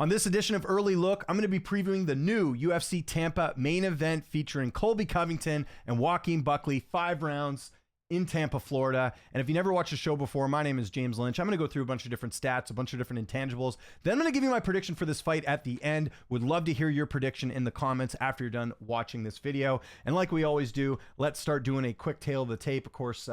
On this edition of Early Look, I'm going to be previewing the new UFC Tampa main event featuring Colby Covington and Joaquin Buckley, 5 rounds in Tampa, Florida. And if you never watched the show before, my name is James Lynch. I'm going to go through a bunch of different stats, a bunch of different intangibles. Then I'm going to give you my prediction for this fight at the end. Would love to hear your prediction in the comments after you're done watching this video. And like we always do, let's start doing a quick tail of the tape. Of course,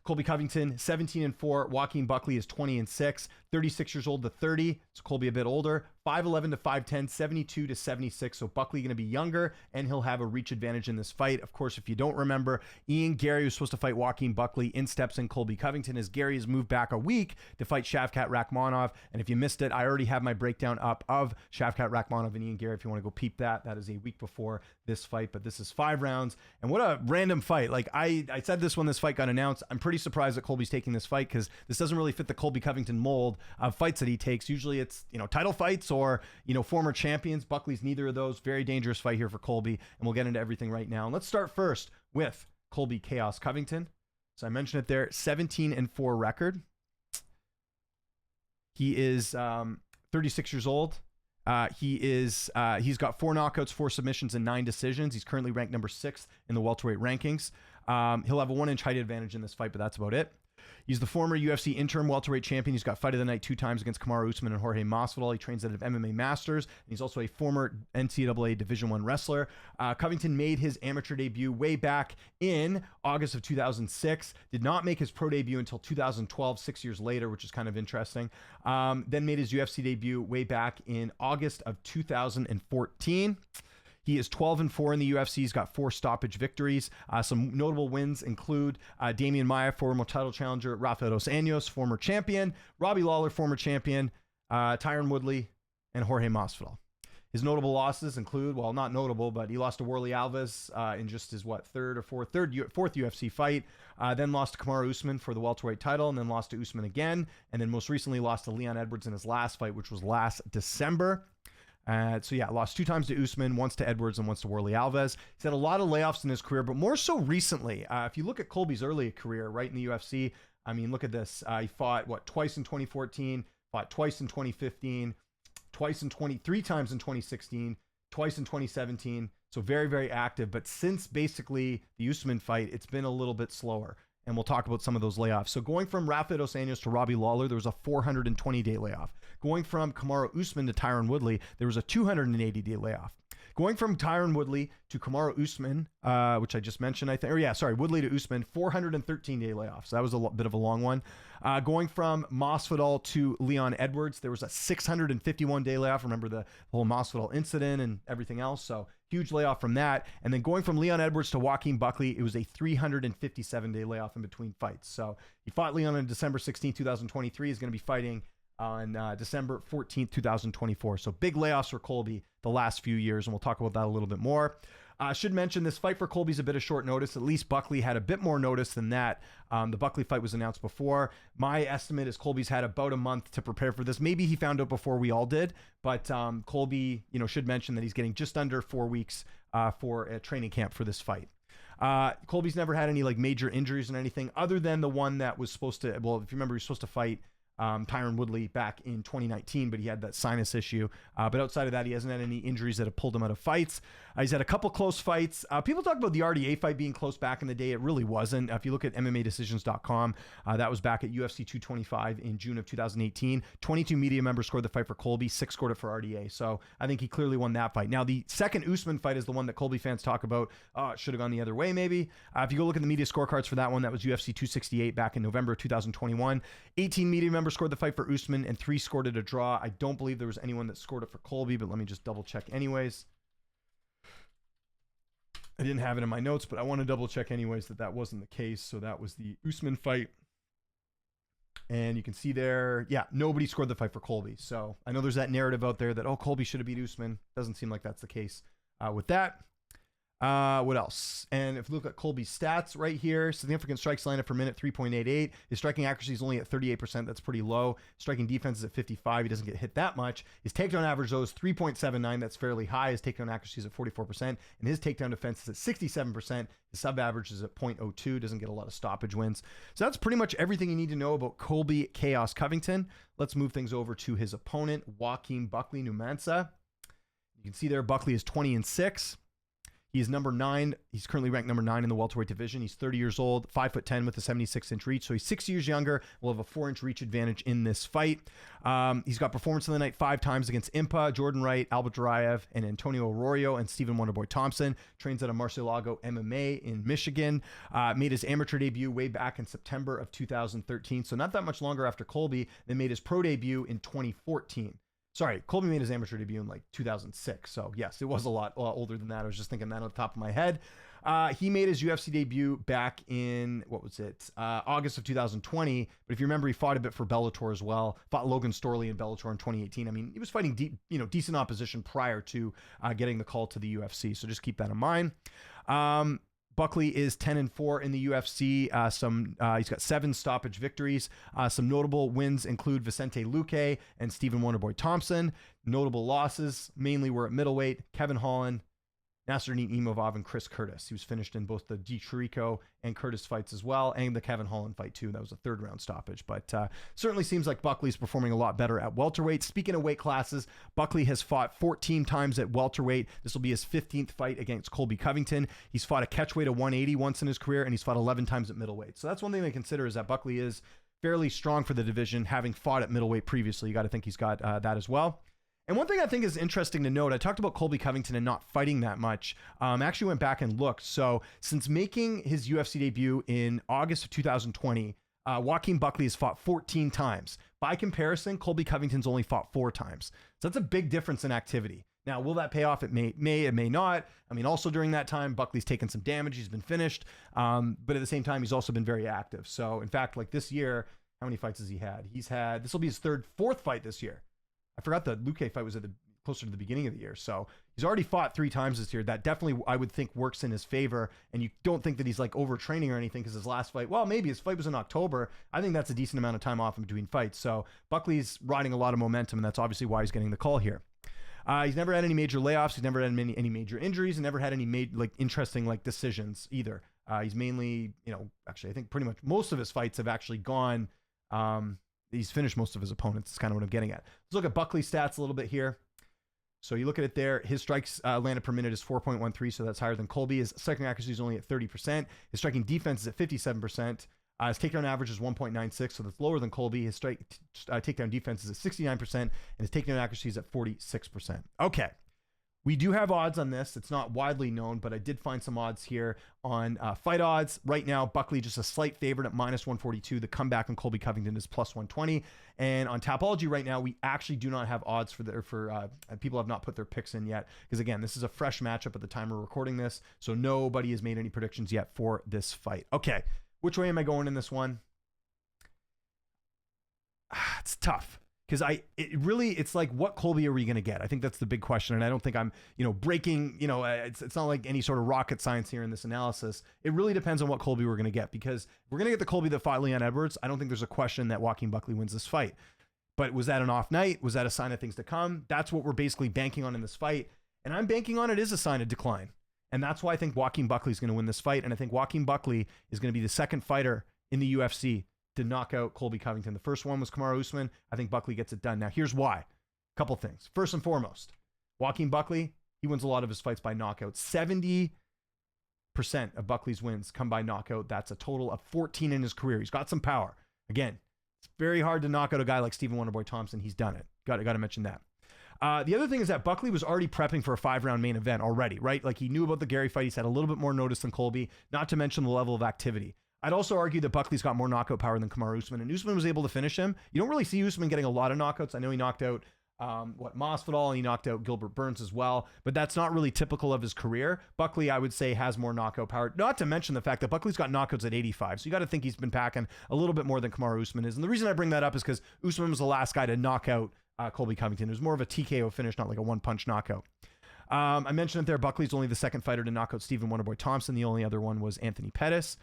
Colby Covington, 17-4. Joaquin Buckley is 20-6. 36 years old to 30. So Colby a bit older. 5'11 to 5'10, 72 to 76. So Buckley going to be younger, and he'll have a reach advantage in this fight. Of course, if you don't remember, Ian Gary was supposed to fight Joaquin Buckley. In steps in Colby Covington as Gary has moved back a week to fight Shavkat Rakhmonov. And if you missed it, I already have my breakdown up of Shavkat Rakhmonov and Ian Gary. If you want to go peep that, that is a week before this fight. But this is 5 rounds. And what a random fight. Like I said this when this fight got announced. I'm pretty surprised that Colby's taking this fight because this doesn't really fit the Colby Covington mold of fights that he takes. Usually it's, title fights or, former champions. Buckley's neither of those. Very dangerous fight here for Colby. And we'll get into everything right now. And let's start first with Colby Chaos Covington. So I mentioned it there, 17-4 record. He is 36 years old. He's got 4 knockouts, 4 submissions, and 9 decisions. He's currently ranked number 6 in the welterweight rankings. He'll have a 1-inch height advantage in this fight, but that's about it. He's the former UFC interim welterweight champion. He's got fight of the night 2 times against Kamaru Usman and Jorge Masvidal. He trains out of MMA Masters. And he's also a former NCAA Division I wrestler. Covington made his amateur debut way back in August of 2006. Did not make his pro debut until 2012, 6 years later, which is kind of interesting. Then made his UFC debut way back in August of 2014. He is 12-4 in the UFC. He's got 4 stoppage victories. Some notable wins include Damian Maia, former title challenger, Rafael dos Anjos, former champion, Robbie Lawler, former champion, Tyron Woodley, and Jorge Masvidal. His notable losses include, well, not notable, but he lost to Warlley Alves in just his, fourth UFC fight. Then lost to Kamaru Usman for the welterweight title, and then lost to Usman again. And then most recently lost to Leon Edwards in his last fight, which was last December. Lost 2 times to Usman, once to Edwards, and once to Warlley Alves. He's had a lot of layoffs in his career, but more so recently. If you look at Colby's early career, right in the UFC, I mean, look at this. He fought, twice in 2014, fought twice in 2015, 3 times in 2016, twice in 2017. So very, very active. But since basically the Usman fight, it's been a little bit slower. And we'll talk about some of those layoffs. So going from Rafael dos Anjos to Robbie Lawler, there was a 420-day layoff. Going from Kamaru Usman to Tyron Woodley, there was a 280-day layoff. Going from Tyron Woodley to Kamaru Usman, which I just mentioned, Woodley to Usman, 413-day layoff. So that was a bit of a long one. Going from Masvidal to Leon Edwards, there was a 651-day layoff. Remember the whole Masvidal incident and everything else. So huge layoff from that. And then going from Leon Edwards to Joaquin Buckley, it was a 357-day layoff in between fights. So he fought Leon on December 16, 2023. He's going to be fighting on December 14th, 2024. So big layoffs for Colby the last few years, and we'll talk about that a little bit more. I should mention this fight for Colby's a bit of short notice. At least Buckley had a bit more notice than that. The Buckley fight was announced before. My estimate is Colby's had about a month to prepare for this. Maybe he found out before we all did, but Colby, should mention that he's getting just under 4 weeks for a training camp for this fight. Colby's never had any major injuries and anything other than the one that was supposed to, if you remember, he was supposed to fight Tyron Woodley back in 2019, but he had that sinus issue. But outside of that, he hasn't had any injuries that have pulled him out of fights. He's had a couple close fights. People talk about the RDA fight being close back in the day. It really wasn't. If you look at MMAdecisions.com, that was back at UFC 225 in June of 2018. 22 media members scored the fight for Colby, 6 scored it for RDA. So I think he clearly won that fight. Now, the second Usman fight is the one that Colby fans talk about. It should have gone the other way, maybe. If you go look at the media scorecards for that one, that was UFC 268 back in November of 2021. 18 media members scored the fight for Usman, and 3 scored it a draw. I don't believe there was anyone that scored it for Colby, but let me just double check anyways. I didn't have it in my notes, but I want to double check anyways that wasn't the case. So that was the Usman fight. And you can see there, nobody scored the fight for Colby. So I know there's that narrative out there that, Colby should have beat Usman. Doesn't seem like that's the case with that. What else? And if you look at Colby's stats right here, significant strikes landed per minute, 3.88. His striking accuracy is only at 38%. That's pretty low. Striking defense is at 55. He doesn't get hit that much. His takedown average, though, is 3.79. That's fairly high. His takedown accuracy is at 44%. And his takedown defense is at 67%. His sub average is at 0.02. Doesn't get a lot of stoppage wins. So that's pretty much everything you need to know about Colby Chaos Covington. Let's move things over to his opponent, Joaquin Buckley Numanza. You can see there, Buckley is 20-6. He is number 9. He's currently ranked number 9 in the welterweight division. He's 30 years old, 5'10" with a 76-inch reach. So he's 6 years younger. Will have a 4-inch reach advantage in this fight. He's got performance of the night 5 times against Impa, Jordan Wright, Albert Duraev, and Antonio Arroyo, and Stephen Wonderboy Thompson. Trains at a Marcialago MMA in Michigan. Made his amateur debut way back in September of 2013. So not that much longer after Colby. Then made his pro debut in 2014. Sorry, Colby made his amateur debut in like 2006. So yes, it was a lot older than that. I was just thinking that on the top of my head. He made his UFC debut back in, August of 2020. But if you remember, he fought a bit for Bellator as well. Fought Logan Storley in Bellator in 2018. I mean, he was fighting decent opposition prior to getting the call to the UFC. So just keep that in mind. Buckley is 10-4 in the UFC. He's got 7 stoppage victories. Some notable wins include Vicente Luque and Stephen Wonderboy Thompson. Notable losses mainly were at middleweight: Kevin Holland, Nasruddin Imavov, and Chris Curtis. He was finished in both the Di Chirico and Curtis fights as well, and the Kevin Holland fight too. That was a 3rd round stoppage, but certainly seems like Buckley's performing a lot better at welterweight. Speaking of weight classes, Buckley has fought 14 times at welterweight. This will be his 15th fight against Colby Covington. He's fought a catchweight of 180 once in his career, and he's fought 11 times at middleweight. So that's one thing to consider, is that Buckley is fairly strong for the division, having fought at middleweight previously. You got to think he's got that as well. And one thing I think is interesting to note, I talked about Colby Covington and not fighting that much. I actually went back and looked. So since making his UFC debut in August of 2020, Joaquin Buckley has fought 14 times. By comparison, Colby Covington's only fought 4 times. So that's a big difference in activity. Now, will that pay off? It may, it may not. I mean, also during that time, Buckley's taken some damage. He's been finished. But at the same time, he's also been very active. So in fact, like this year, how many fights has he had? This will be his 4th fight this year. I forgot the Luque fight was closer to the beginning of the year. So he's already fought 3 times this year. That definitely, I would think, works in his favor. And you don't think that he's like overtraining or anything, because his last fight, well, maybe his fight was in October. I think that's a decent amount of time off in between fights. So Buckley's riding a lot of momentum, and that's obviously why he's getting the call here. He's never had any major layoffs. He's never had any major injuries, and never had any interesting decisions either. He's mainly, actually, I think pretty much most of his fights have actually gone. He's finished most of his opponents. That's kind of what I'm getting at. Let's look at Buckley's stats a little bit here. So you look at it there. His strikes landed per minute is 4.13, so that's higher than Colby. His striking accuracy is only at 30%. His striking defense is at 57%. His takedown average is 1.96, so that's lower than Colby. His takedown defense is at 69%, and his takedown accuracy is at 46%. Okay. We do have odds on this. It's not widely known, but I did find some odds here on fight odds. Right now, Buckley just a slight favorite at -142. The comeback on Colby Covington is +120. And on Tapology right now, we actually do not have odds for people have not put their picks in yet. Because again, this is a fresh matchup at the time we're recording this. So nobody has made any predictions yet for this fight. Okay, which way am I going in this one? It's tough. Because it's like, what Colby are we going to get? I think that's the big question. And I don't think I'm, breaking, it's not like any sort of rocket science here in this analysis. It really depends on what Colby we're going to get, because if we're going to get the Colby that fought Leon Edwards, I don't think there's a question that Joaquin Buckley wins this fight. But was that an off night? Was that a sign of things to come? That's what we're basically banking on in this fight. And I'm banking on it is a sign of decline. And that's why I think Joaquin Buckley is going to win this fight. And I think Joaquin Buckley is going to be the second fighter in the UFC to knock out Colby Covington. The first one was Kamaru Usman. I think Buckley gets it done. Now, here's why. A couple things. First and foremost, Joaquin Buckley, he wins a lot of his fights by knockout. 70% of Buckley's wins come by knockout. That's a total of 14 in his career. He's got some power. Again, it's very hard to knock out a guy like Stephen Wonderboy Thompson. He's done it. Got to mention that. The other thing is that Buckley was already prepping for a 5-round main event already, right? Like, he knew about the Gary fight. He's had a little bit more notice than Colby, not to mention the level of activity. I'd also argue that Buckley's got more knockout power than Kamaru Usman, and Usman was able to finish him. You don't really see Usman getting a lot of knockouts. I know he knocked out Masvidal, and he knocked out Gilbert Burns as well, but that's not really typical of his career. Buckley, I would say, has more knockout power, not to mention the fact that Buckley's got knockouts at 85, so you got to think he's been packing a little bit more than Kamaru Usman is. And the reason I bring that up is because Usman was the last guy to knock out Colby Covington. It was more of a TKO finish, not like a one-punch knockout. I mentioned it there. Buckley's only the second fighter to knock out Stephen Wonderboy Thompson. The only other one was Anthony Pettis.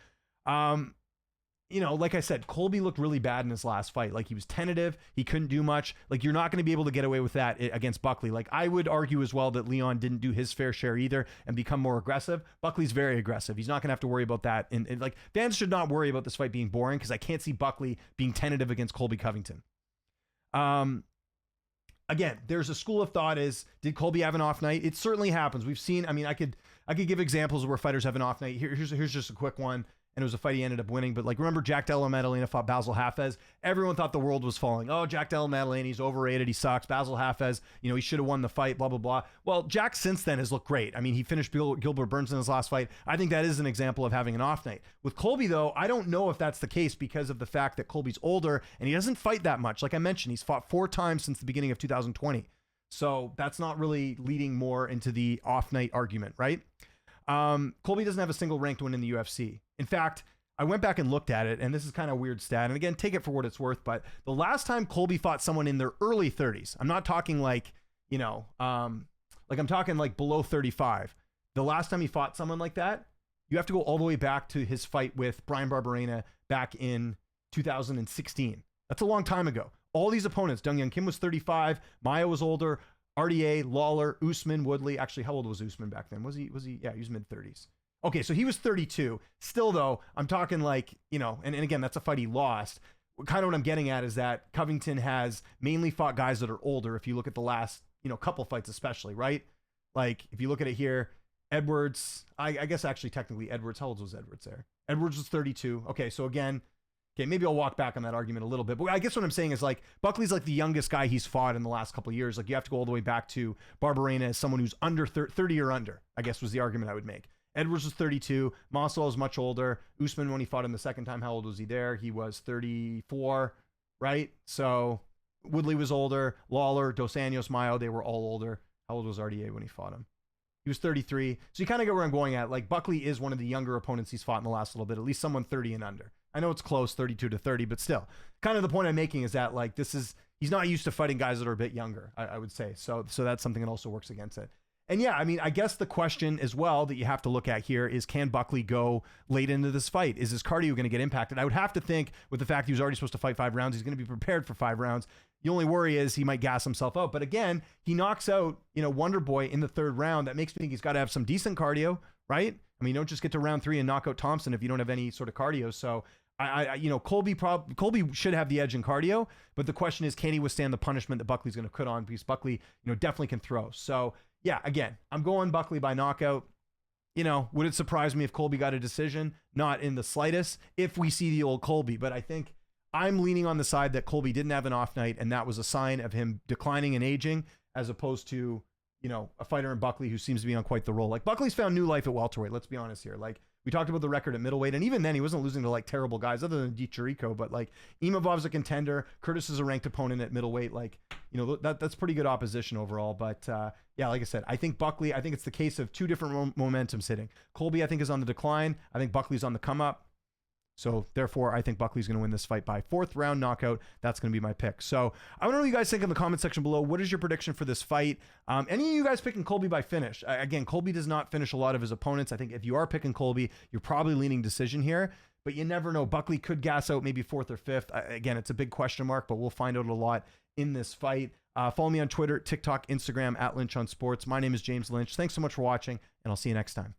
Like I said, Colby looked really bad in his last fight. Like, he was tentative. He couldn't do much. Like, you're not going to be able to get away with that against Buckley. Like, I would argue as well that Leon didn't do his fair share either and become more aggressive. Buckley's very aggressive. He's not going to have to worry about that. And like, fans should not worry about this fight being boring, because I can't see Buckley being tentative against Colby Covington. Again, there's a school of thought is, did Colby have an off night? It certainly happens. We've seen, I mean, I could give examples of where fighters have an off night. Here's just a quick one. And it was a fight he ended up winning. But like, remember Jack Della Maddalena fought Basil Hafez? Everyone thought the world was falling. Oh, Jack Della Maddalena, he's overrated. He sucks. Basil Hafez, he should have won the fight, blah, blah, blah. Well, Jack since then has looked great. I mean, he finished Gilbert Burns in his last fight. I think that is an example of having an off night. With Colby, though, I don't know if that's the case, because of the fact that Colby's older and he doesn't fight that much. Like I mentioned, he's fought 4 times since the beginning of 2020. So that's not really leading more into the off night argument, right? Colby doesn't have a single ranked win in the UFC. In fact, I went back and looked at it, and this is kind of a weird stat. And again, take it for what it's worth. But the last time Colby fought someone in their early 30s, I'm not talking like, I'm talking like below 35. The last time he fought someone like that, you have to go all the way back to his fight with Brian Barberena back in 2016. That's a long time ago. All these opponents, Dong Young Kim was 35, Maia was older, RDA, Lawler, Usman, Woodley. Actually, how old was Usman back then? Was he? Yeah, he was mid-30s. Okay, so he was 32. Still, though, I'm talking like, and again, that's a fight he lost. Kind of what I'm getting at is that Covington has mainly fought guys that are older, if you look at the last, couple fights especially, right? Like, if you look at it here, Edwards, I guess actually technically Edwards, how old was Edwards there? Edwards was 32. Okay, so again, maybe I'll walk back on that argument a little bit. But I guess what I'm saying is, like, Buckley's like the youngest guy he's fought in the last couple of years. Like, you have to go all the way back to Barberena as someone who's under 30 or under, I guess was the argument I would make. Edwards was 32. Masvidal is much older. Usman, when he fought him the second time, how old was he there? He was 34, right? So Woodley was older. Lawler, Dos Anjos, Mayo, they were all older. How old was RDA when he fought him? He was 33. So you kind of get where I'm going at. Like, Buckley is one of the younger opponents he's fought in the last little bit, at least someone 30 and under. I know it's close, 32 to 30, but still. Kind of the point I'm making is that, like, he's not used to fighting guys that are a bit younger, I would say. So that's something that also works against it. And yeah, I mean, I guess the question as well that you have to look at here is, can Buckley go late into this fight? Is his cardio going to get impacted? I would have to think, with the fact he was already supposed to fight 5 rounds, he's going to be prepared for 5 rounds. The only worry is he might gas himself out. But again, he knocks out, Wonder Boy in the 3rd round. That makes me think he's got to have some decent cardio, right? I mean, you don't just get to round 3 and knock out Thompson if you don't have any sort of cardio. So Colby should have the edge in cardio, but the question is, can he withstand the punishment that Buckley's going to put on? Because Buckley, definitely can throw. So yeah, again, I'm going Buckley by knockout. Would it surprise me if Colby got a decision? Not in the slightest, if we see the old Colby. But I think I'm leaning on the side that Colby didn't have an off night, and that was a sign of him declining and aging, as opposed to, a fighter in Buckley who seems to be on quite the roll. Like, Buckley's found new life at welterweight. Let's be honest here. Like, we talked about the record at middleweight, and even then he wasn't losing to like terrible guys other than Dichirico, but like Imavov's a contender. Curtis is a ranked opponent at middleweight. Like, that's pretty good opposition overall. But yeah, like I said, I think Buckley, I think it's the case of 2 different momentums hitting. Colby, I think, is on the decline. I think Buckley's on the come up. So therefore, I think Buckley's going to win this fight by 4th round knockout. That's going to be my pick. So I want to know what you guys think in the comment section below. What is your prediction for this fight? Any of you guys picking Colby by finish? Again, Colby does not finish a lot of his opponents. I think if you are picking Colby, you're probably leaning decision here, but you never know. Buckley could gas out maybe 4th or 5th. Again, it's a big question mark, but we'll find out a lot in this fight. Follow me on Twitter, TikTok, Instagram, @Lynch on Sports. My name is James Lynch. Thanks so much for watching, and I'll see you next time.